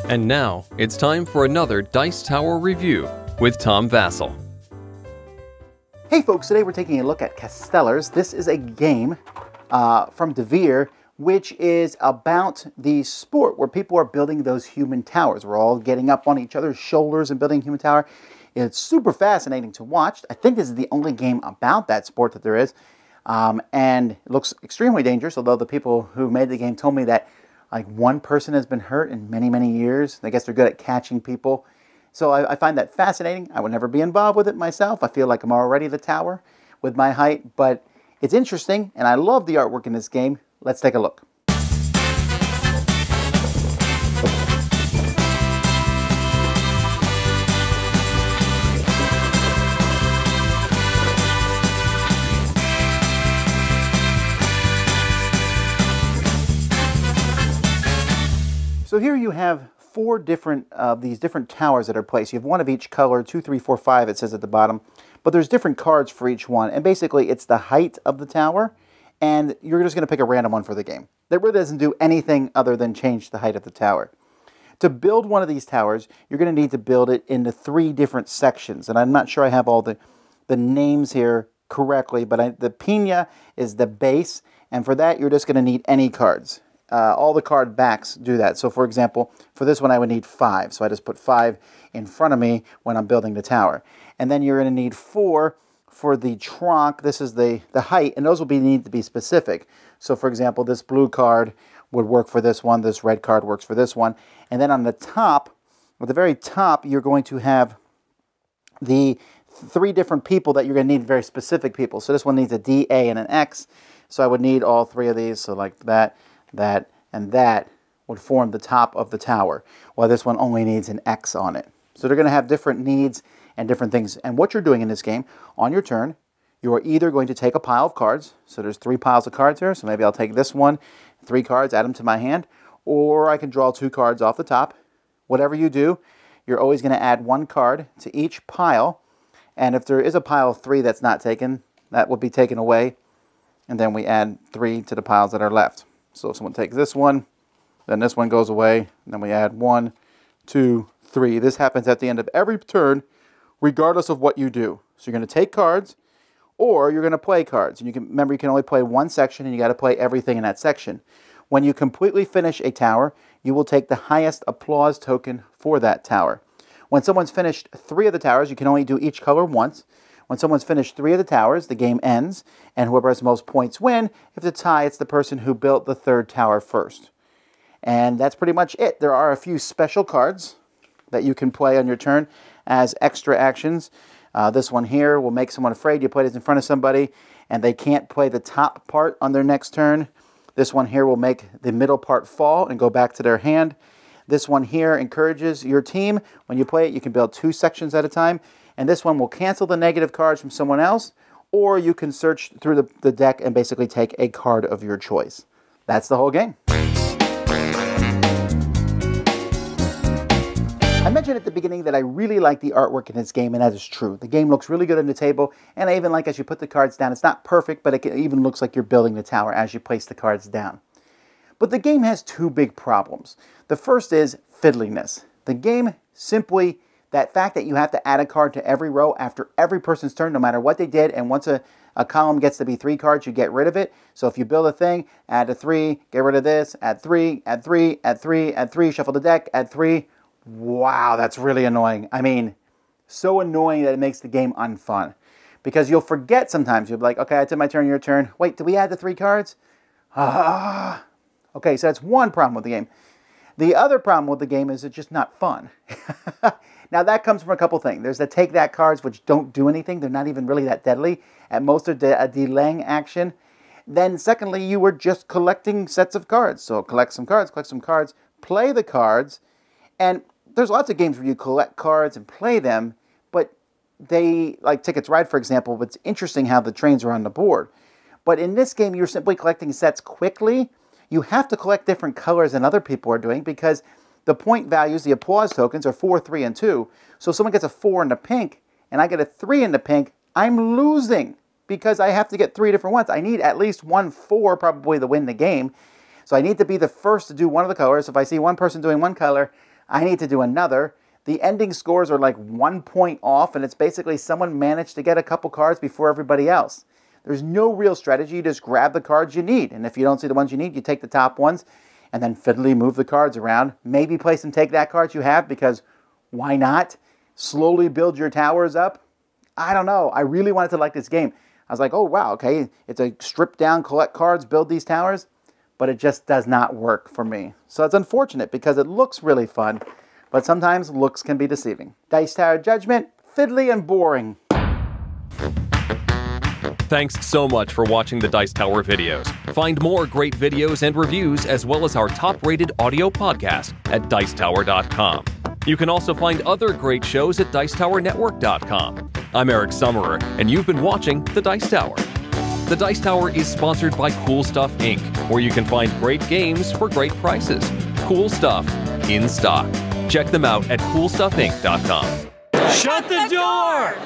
And now, it's time for another Dice Tower review with Tom Vasel. Hey folks, today we're taking a look at Castellers. This is a game from Devir, which is about the sport where people are building those human towers. We're all getting up on each other's shoulders and building a human tower. It's super fascinating to watch. I think this is the only game about that sport that there is. And it looks extremely dangerous, although the people who made the game told me that like one person has been hurt in many, many years. I guess they're good at catching people. So I find that fascinating. I would never be involved with it myself. I feel like I'm already the tower with my height, but it's interesting, and I love the artwork in this game. Let's take a look. So here you have four different these different towers that are placed. You have one of each color, 2, 3, 4, 5, it says at the bottom. But there's different cards for each one. And basically, it's the height of the tower. And you're just going to pick a random one for the game. That really doesn't do anything other than change the height of the tower. To build one of these towers, you're going to need to build it into 3 different sections. And I'm not sure I have all the names here correctly. But the Pina is the base. And for that, you're just going to need any cards. All the card backs do that. So for example, for this one I would need 5. So I just put 5 in front of me when I'm building the tower. And then you're going to need 4 for the trunk. This is the height, and those will need to be specific. So for example, this blue card would work for this one. This red card works for this one. And then on the top, at the very top, you're going to have the 3 different people that you're going to need, very specific people. So this one needs a D, A, and an X. So I would need all 3 of these. So like that, and that would form the top of the tower, while this one only needs an X on it. So they're going to have different needs and different things. And what you're doing in this game, on your turn, you are either going to take a pile of cards. So there's 3 piles of cards here. So maybe I'll take this one, 3 cards, add them to my hand. Or I can draw 2 cards off the top. Whatever you do, you're always going to add 1 card to each pile. And if there is a pile of 3 that's not taken, that will be taken away. And then we add 3 to the piles that are left. So if someone takes this one, then this one goes away, and then we add 1, 2, 3. This happens at the end of every turn, regardless of what you do. So you're going to take cards, or you're going to play cards. And remember, you can only play one section, and you got to play everything in that section. When you completely finish a tower, you will take the highest applause token for that tower. When someone's finished 3 of the towers, you can only do each color once. When someone's finished 3 of the towers, the game ends, and whoever has the most points win. If it's a tie, it's the person who built the 3rd tower first. And that's pretty much it. There are a few special cards that you can play on your turn as extra actions. This one here will make someone afraid. You play this in front of somebody, and they can't play the top part on their next turn. This one here will make the middle part fall and go back to their hand. This one here encourages your team. When you play it, you can build 2 sections at a time. And this one will cancel the negative cards from someone else, or you can search through the deck and basically take a card of your choice. That's the whole game. I mentioned at the beginning that I really like the artwork in this game, and that is true. The game looks really good on the table, and I even like as you put the cards down. It's not perfect, but it even looks like you're building the tower as you place the cards down. But the game has 2 big problems. The first is fiddliness. The game simply... that fact that you have to add a card to every row after every person's turn, no matter what they did, and once a column gets to be 3 cards, you get rid of it. So if you build a thing, add a 3, get rid of this, add 3, add 3, add 3, add 3, shuffle the deck, add 3. Wow, that's really annoying. I mean, so annoying that it makes the game unfun. Because you'll forget sometimes. You'll be like, okay, I did my turn, your turn. Wait, did we add the 3 cards? Okay, so that's one problem with the game. The other problem with the game is it's just not fun. Now that comes from a couple things. There's the take that cards, which don't do anything. They're not even really that deadly. At most they're a delaying action. Then secondly, you were just collecting sets of cards. So collect some cards, play the cards. And there's lots of games where you collect cards and play them, but they, like Tickets Ride, for example, it's interesting how the trains are on the board. But in this game, you're simply collecting sets quickly. You have to collect different colors than other people are doing because the point values, the applause tokens, are 4, 3, and 2. So if someone gets a 4 in the pink and I get a 3 in the pink, I'm losing because I have to get 3 different ones. I need at least 1 4 probably to win the game. So I need to be the first to do one of the colors. If I see one person doing one color, I need to do another. The ending scores are like 1 point off, and it's basically someone managed to get a couple cards before everybody else. There's no real strategy. You just grab the cards you need, and if you don't see the ones you need, you take the top ones and then fiddly move the cards around. Maybe play some take that cards you have, because why not? Slowly build your towers up. I don't know. I really wanted to like this game. I was like, oh wow, okay, it's a strip down, collect cards, build these towers, but it just does not work for me. So it's unfortunate because it looks really fun, but sometimes looks can be deceiving. Dice Tower Judgment, fiddly and boring. Thanks so much for watching the Dice Tower videos. Find more great videos and reviews, as well as our top-rated audio podcast at Dicetower.com. You can also find other great shows at Dicetowernetwork.com. I'm Eric Summerer, and you've been watching The Dice Tower. The Dice Tower is sponsored by Cool Stuff Inc., where you can find great games for great prices. Cool stuff in stock. Check them out at CoolStuffInc.com. Shut the door!